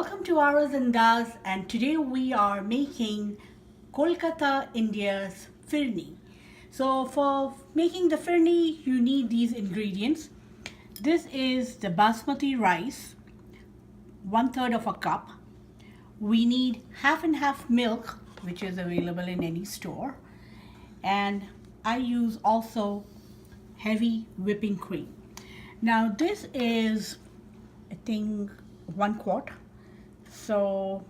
Welcome to Aras and Das, and today we are making Kolkata, India's Phirni. So for making the Phirni, you need these ingredients. This is the basmati rice, 1/3 of a cup. We need half and half milk, which is available in any store. And I use also heavy whipping cream. Now this is, I think, 1 quart. So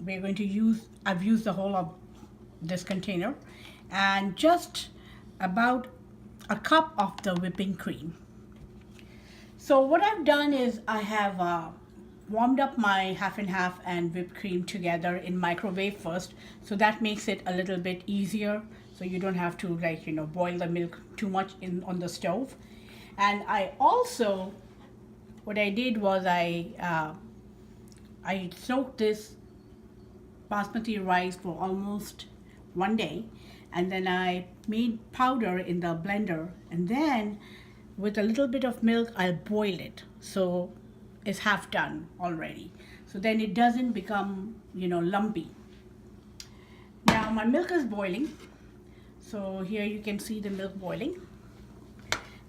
we're going to use, I've used the whole of this container and just about a cup of the whipping cream. So what I've done is I have warmed up my half and half and whipped cream together in microwave first, so that makes it a little bit easier, so you don't have to boil the milk too much on the stove. And I also, what I did was I soaked this basmati rice for almost 1 day, and then I made powder in the blender, and then with a little bit of milk I'll boil it, so it's half done already, so then it doesn't become lumpy. Now my milk is boiling, so here you can see the milk boiling,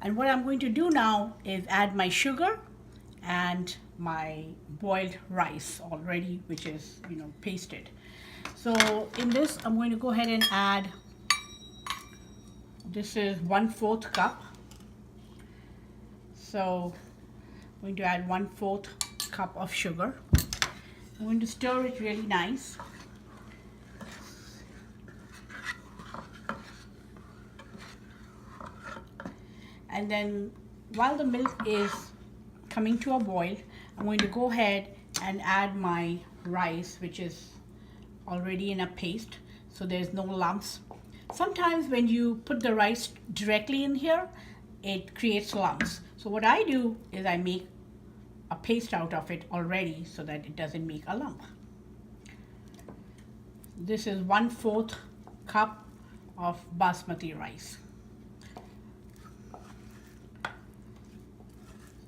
and what I'm going to do now is add my sugar and my boiled rice already, which is pasted. So in this I'm going to go ahead and add, this is 1/4 cup, so I'm going to add 1/4 cup of sugar. I'm going to stir it really nice. And then while the milk is coming to a boil, I'm going to go ahead and add my rice, which is already in a paste, so there's no lumps. Sometimes when you put the rice directly in here, it creates lumps. So what I do is I make a paste out of it already so that it doesn't make a lump. This is 1/4 cup of basmati rice.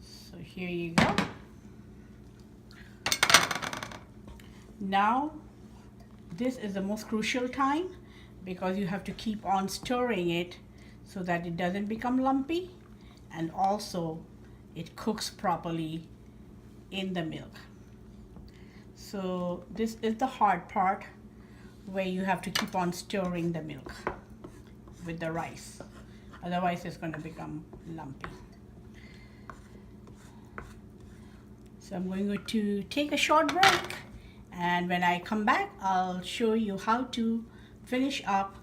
So here you go. Now this is the most crucial time, because you have to keep on stirring it so that it doesn't become lumpy, and also it cooks properly in the milk. So this is the hard part, where you have to keep on stirring the milk with the rice, otherwise it's going to become lumpy. So I'm going to take a short break, and when I come back I'll show you how to finish up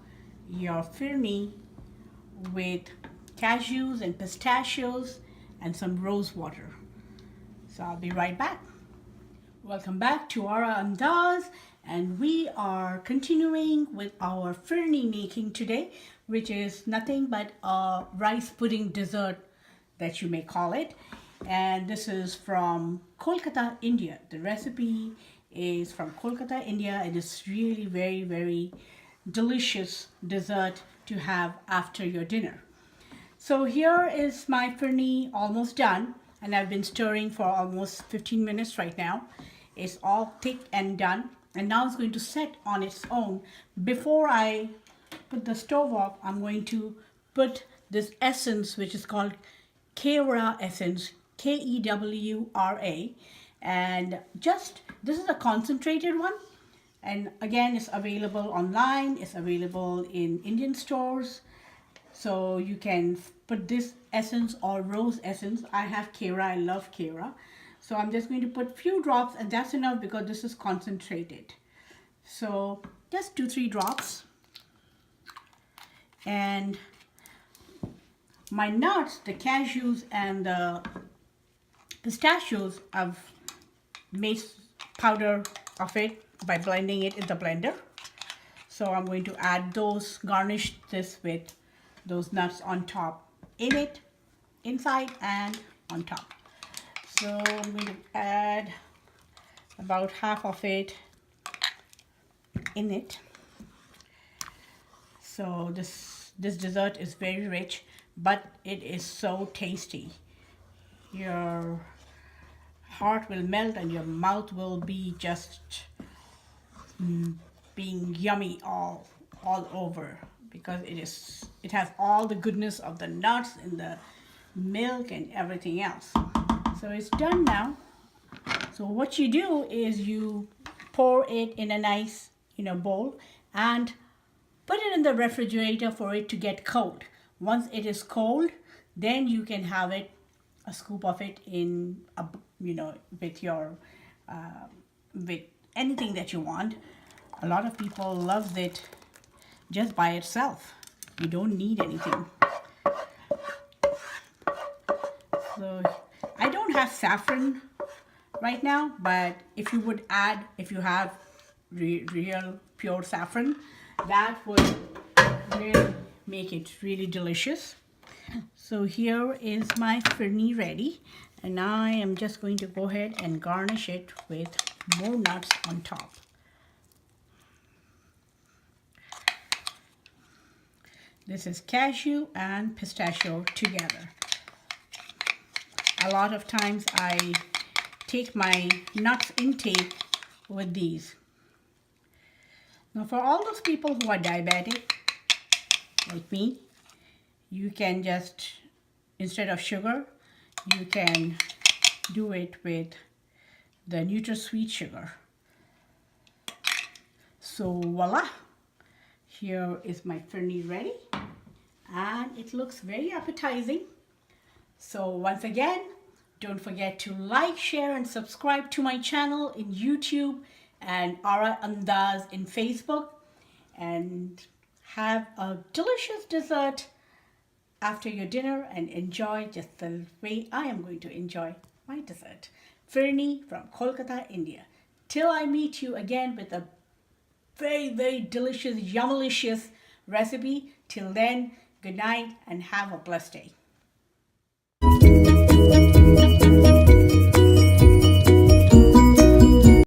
your Phirni with cashews and pistachios and some rose water. So I'll be right back. Welcome back to Ara Andaz, and we are continuing with our Phirni making today, which is nothing but a rice pudding dessert that you may call it. And this is from Kolkata, India. The recipe is from Kolkata, India, and it's really very delicious dessert to have after your dinner. So here is my Phirni almost done, and I've been stirring for almost 15 minutes right now. It's all thick and done, and now it's going to set on its own. Before I put the stove off, I'm going to put this essence, which is called Kewra essence, Kewra, and just, this is a concentrated one, and again it's available online, it's available in Indian stores, so you can put this essence or rose essence. I have Kewra, I love Kewra, so I'm just going to put few drops, and that's enough because this is concentrated. So just 2-3 drops. And my nuts, the cashews and the pistachios, I've made powder of it by blending it in the blender. So I'm going to add those, garnish this with those nuts on top, in it, inside and on top. So I'm going to add about half of it in it. So this dessert is very rich, but it is so tasty. Your heart will melt and your mouth will be just being yummy all over, because it has all the goodness of the nuts and the milk and everything else. So it's done now. So what you do is you pour it in a nice bowl and put it in the refrigerator for it to get cold. Once it is cold, then you can have it, a scoop of it in a, with your with anything that you want. A lot of people love it just by itself. You don't need anything. So I don't have saffron right now, but if you have real pure saffron, that would really make it really delicious. So here is my Phirni ready, and I am just going to go ahead and garnish it with more nuts on top. This is cashew and pistachio together. A lot of times I take my nuts intake with these. Now for all those people who are diabetic, like me, you can just, instead of sugar, you can do it with the NutraSweet sugar. So voila, here is my Phirni ready, and it looks very appetizing. So once again, don't forget to like, share, and subscribe to my channel in YouTube and Ara Andaz in Facebook, and have a delicious dessert after your dinner and enjoy just the way I am going to enjoy my dessert. Phirni from Kolkata, India. Till I meet you again with a very, very delicious, yummalicious recipe. Till then, good night and have a blessed day.